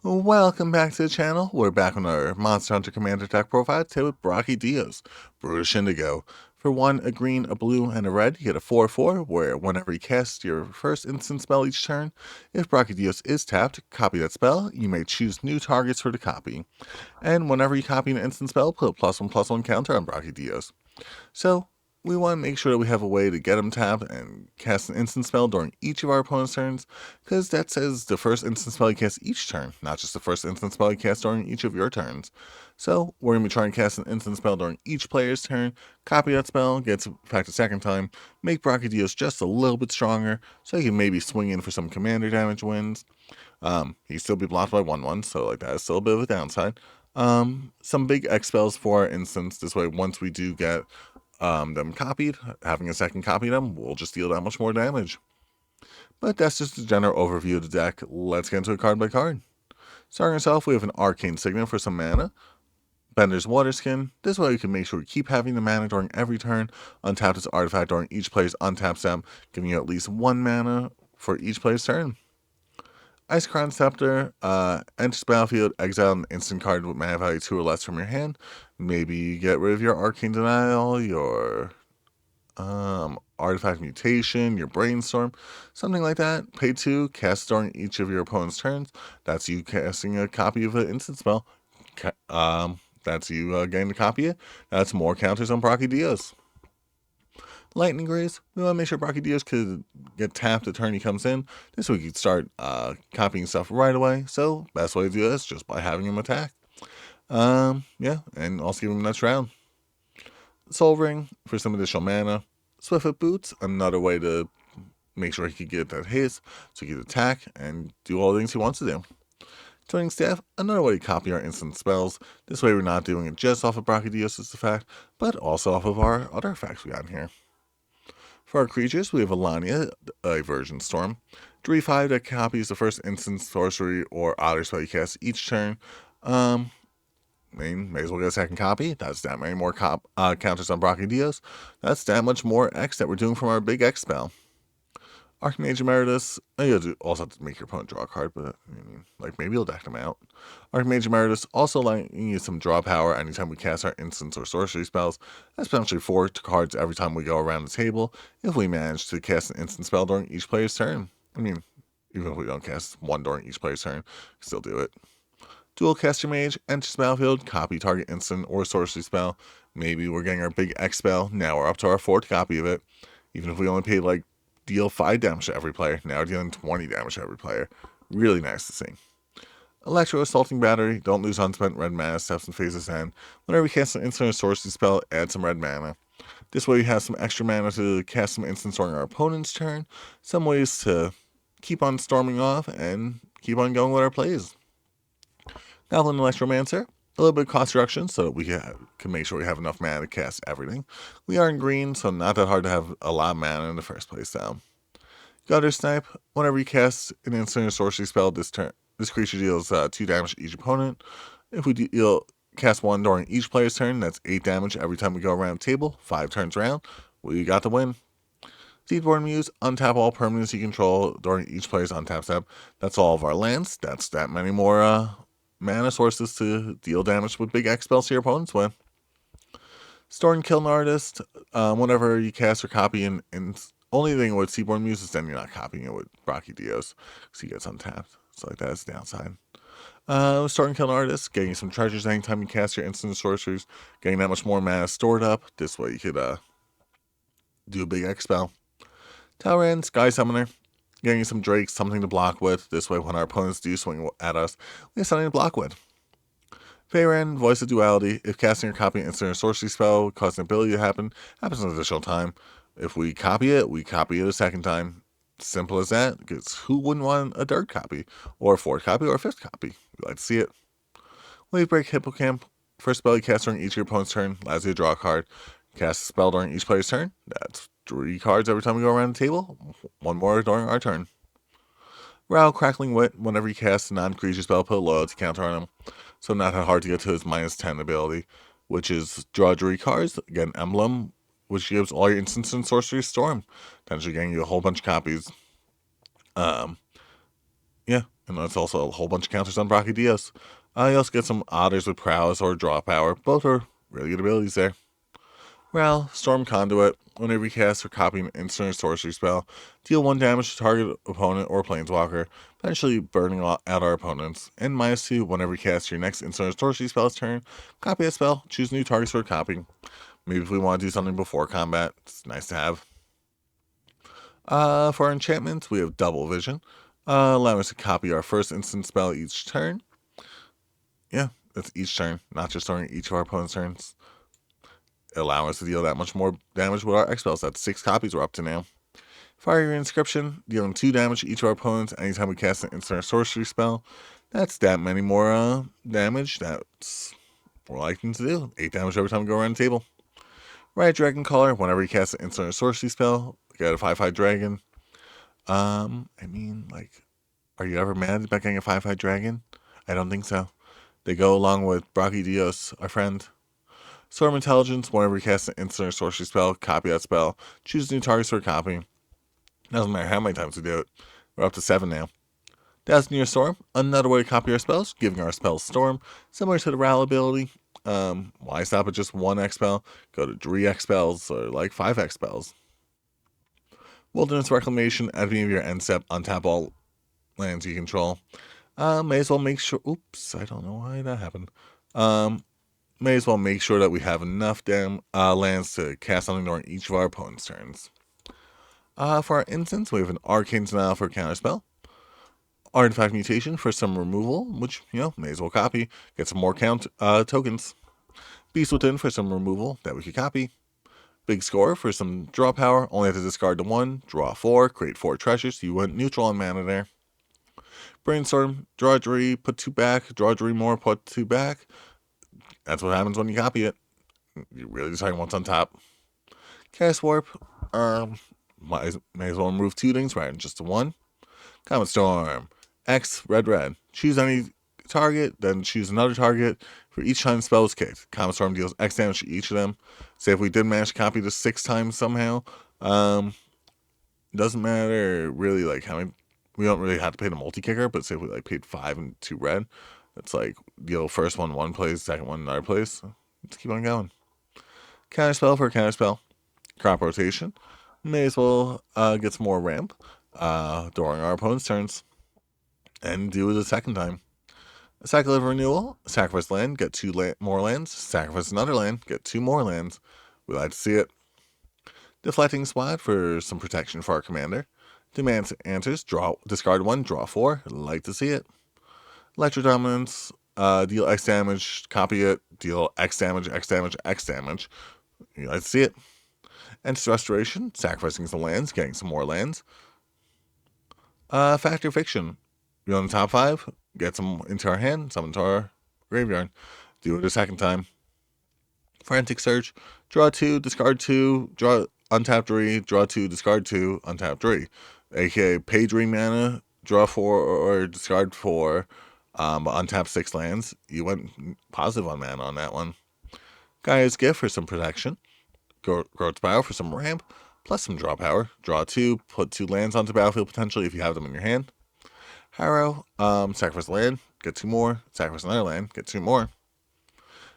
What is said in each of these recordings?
Welcome back to the channel. We're back on our Monster Hunter Commander deck profile today with Brachydios, Brutish Indigo. For one, a green, a blue, and a red, you get a 4/4, where whenever you cast your first instant spell each turn, if Brachydios is tapped, copy that spell. You may choose new targets for the copy. And whenever you copy an instant spell, put a +1/+1 counter on Brachydios. So, we want to make sure that we have a way to get him tapped and cast an instant spell during each of our opponent's turns, because that says the first instant spell you cast each turn, not just the first instant spell you cast during each of your turns. So, we're going to be trying to cast an instant spell during each player's turn, copy that spell, get its effect a second time, make Brachydios just a little bit stronger, so he can maybe swing in for some commander damage wins. He'd still be blocked by 1/1, so that is still a bit of a downside. Some big X spells for our instance. This way, once we do get them copied, having a second copy of them will just deal that much more damage. But that's just a general overview of the deck. Let's get into it card by card. Starting us off, we have an Arcane Signet for some mana. Bender's Waterskin. This way we can make sure we keep having the mana during every turn. Untap this artifact during each player's untap step, giving you at least 1 mana for each player's turn. Ice Crown Scepter, enters battlefield, exile an instant card with mana value 2 or less from your hand. Maybe get rid of your Arcane Denial, your artifact mutation, your brainstorm, something like that. Pay 2, cast during each of your opponent's turns. That's you casting a copy of an instant spell. That's you getting to copy it. That's more counters on Brachydios. Lightning Grace, we want to make sure Brachydios could get tapped the turn he comes in. This way we could start copying stuff right away. So best way to do this just by having him attack. Yeah, and also give him next round. Soul Ring for some additional mana. Swiftfoot Boots, another way to make sure he could get that haste, so he could attack and do all the things he wants to do. Turning Staff, another way to copy our instant spells. This way we're not doing it just off of Brachydios' effect, but also off of our other effects we got in here. For our creatures, we have Alania, a Version Storm. 3/5 that copies the first instant sorcery or otter spell you cast each turn. May as well get a second copy. That's that many more counters on Brachydios. That's that much more X that we're doing from our big X spell. Archmage Emeritus, you also have to make your opponent draw a card, but maybe you'll deck them out. Archmage Emeritus also letting you some draw power anytime we cast our instants or sorcery spells. That's potentially 4 cards every time we go around the table if we manage to cast an instant spell during each player's turn. Even if we don't cast one during each player's turn, still do it. Dual Caster Mage, enters battlefield, copy target instant or sorcery spell. Maybe we're getting our big X spell, now we're up to our 4th copy of it. Even if we only paid deal 5 damage to every player, now we're dealing 20 damage to every player. Really nice to see. Electro Assaulting Battery, don't lose unspent red mana, steps and phases end. Whenever we cast an instant or sorcery spell, add some red mana. This way we have some extra mana to cast some instants during our opponent's turn, some ways to keep on storming off and keep on going with our plays. Goblin Electromancer, a little bit of cost reduction so that we can make sure we have enough mana to cast everything. We are in green, so not that hard to have a lot of mana in the first place though. Gutter Snipe, whenever you cast an instant or sorcery spell this turn, this creature deals 2 damage to each opponent. If we cast 1 during each player's turn, that's 8 damage every time we go around the table, 5 turns around. We got the win. Seedborn Muse, untap all permanents you control during each player's untap step. That's all of our lands. That's that many more mana sources to deal damage with big X spells to your opponents with. Storm Kiln Artist, whenever you cast or copy and only thing with Seaborn Muse is then you're not copying it with Brachydios, because he gets untapped. So that's the downside. Storm Kiln Artist, getting some treasures anytime you cast your instant sorceries, getting that much more mana stored up. This way you could do a big X spell. Talran, Sky Summoner, getting some drakes, something to block with. This way when our opponents do swing at us, we have something to block with. Feyran, Voice of Duality, if casting or copying an instant or sorcery spell causes an ability to happens an additional time. If we copy it a second time. Simple as that, because who wouldn't want a 3rd copy, or a 4th copy, or a 5th copy? We'd like to see it. Wavebreak Hippocamp, first spell you cast during each of your opponent's turn, allows you to draw a card. Cast a spell during each player's turn. That's 3 cards every time we go around the table, 1 more during our turn. Ral Crackling Wit, whenever you cast a non-creature spell, put a loyalty counter on him. So not that hard to get to his -10 ability, which is draw 3 cards, get an emblem, which gives all your instants and sorcery storm. Potentially getting you a whole bunch of copies. Yeah, And that's also a whole bunch of counters on Brachydios. You also get some otters with prowess or draw power. Both are really good abilities there. Well, Storm Conduit. Whenever you cast or copy an instant or sorcery spell, deal 1 damage to target opponent or planeswalker, potentially burning out our opponents. And -2, whenever you cast your next instant or sorcery spell's turn, copy a spell, choose new targets for copying. Maybe if we want to do something before combat, it's nice to have. For our enchantments, we have Double Vision, allowing us to copy our first instant spell each turn. Yeah, that's each turn, not just during each of our opponent's turns. Allowing us to deal that much more damage with our X spells. That's 6 copies we're up to now. Fire Inscription, dealing 2 damage to each of our opponents anytime we cast an instant or sorcery spell. That's that many more damage. That's more likely to do. 8 damage every time we go around the table. Right Dragon Caller, whenever you cast an instant or sorcery spell, get a 5/5 dragon. I mean, like, are you ever mad about getting a 5/5 dragon? I don't think so. They go along with Brachydios, our friend. Storm Intelligence, whenever you cast an instant or sorcery spell, copy that spell. Choose new targets for copy. Doesn't matter how many times we do it. We're up to 7 now. Dazzling Your Storm, another way to copy our spells, giving our spells Storm, similar to the Ral ability. Why stop at just 1 X spell? Go to 3 X spells or like 5 X spells. Wilderness Reclamation, at the beginning of your end step, untap all lands you control. May as well make sure. Oops, I don't know why that happened. May as well make sure that we have enough lands to cast something during each of our opponent's turns. For our instance, we have an Arcane Denial for a counterspell. Artifact Mutation for some removal, which, may as well copy. Get some more tokens. Beast Within for some removal that we could copy. Big Score for some draw power. Only have to discard the 1, draw 4, create 4 treasures. You went neutral on mana there. Brainstorm, draw 3, put 2 back, draw 3 more, put 2 back. That's what happens when you copy it. You're really deciding what's on top. Cast Warp, may as well remove 2 things rather than just the 1. Comet Storm, X, red. Choose any target, then choose another target for each time the spell is kicked. Comet Storm deals X damage to each of them. Say if we did manage to copy this 6 times somehow, doesn't matter really like how many. We don't really have to pay the multi-kicker, but say if we like paid 5 and 2 red, it's like deal first one place, second one another place. Let's keep on going. Counterspell for a counterspell. Crop Rotation. May as well get some more ramp during our opponent's turns. And do it a second time. A Cycle of Renewal. Sacrifice land, get 2 more lands. Sacrifice another land, get 2 more lands. We like to see it. Deflecting Swat for some protection for our commander. Demand Answers, discard 1, draw 4. Like to see it. Electro Dominance, deal X damage, copy it, deal X damage. You like to see it. Entity Restoration, sacrificing some lands, getting some more lands. Factor Fiction, you're on the top 5, get some into our hand, some into our graveyard. Do it a second time. Frantic Search, draw 2, discard 2, untap 3, draw 2, discard 2, untap 3. AKA pay 3 mana, draw 4 or discard 4, untap 6 lands. You went positive on mana on that one. Gaia's Gift for some protection. Growth's Power for some ramp, plus some draw power. Draw 2, put 2 lands onto the battlefield potentially if you have them in your hand. Harrow, sacrifice a land, get 2 more. Sacrifice another land, get 2 more.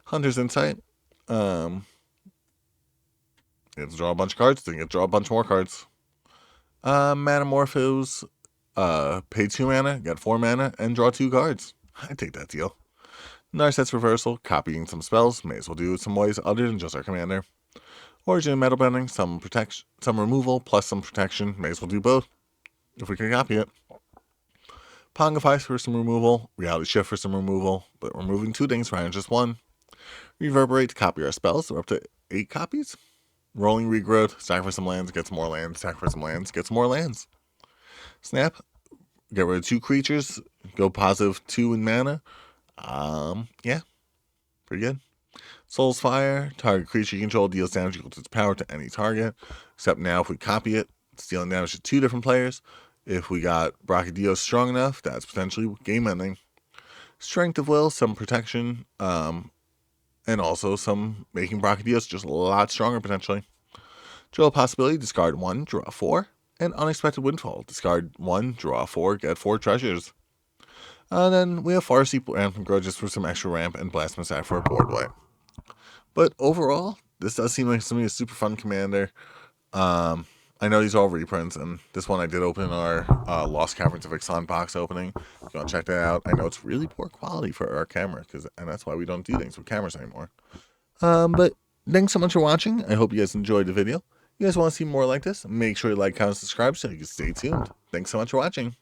Hunter's Insight, you have to draw a bunch of cards, then you get to draw a bunch more cards. Metamorphose, pay 2 mana, get 4 mana, and draw 2 cards. I take that deal. Narset's Reversal, copying some spells, may as well do it some ways other than just our commander. Origin Metal Bending, some removal, plus some protection, may as well do both, if we can copy it. Pongifies for some removal, Reality Shift for some removal, but removing 2 things rather than just 1. Reverberate to copy our spells, we're up to 8 copies. Rolling Regrowth, sacrifice some lands, get some more lands, sacrifice some lands, get some more lands. Snap, get rid of 2 creatures, go positive 2 in mana. Yeah, pretty good. Soul's Fire, target creature you control deals damage equal to its power to any target. Except now if we copy it, it's dealing damage to 2 different players. If we got Brachydios strong enough, that's potentially game ending. Strength of Will, some protection, and also some making Brachydios just a lot stronger potentially. Dual Possibility, discard 1, draw 4. And Unexpected Windfall, discard 1, draw 4, get 4 treasures. Then we have Farseed Ramp and Grudges for some extra ramp, and Blastmasack for a board wipe. But overall, this does seem like something a super fun commander. I know these are all reprints, and this one I did open in our Lost Caverns of Ixalan box opening. If you want to check that out, I know it's really poor quality for our camera, and that's why we don't do things with cameras anymore. But thanks so much for watching. I hope you guys enjoyed the video. If you guys want to see more like this, make sure you like, comment, subscribe so you can stay tuned. Thanks so much for watching.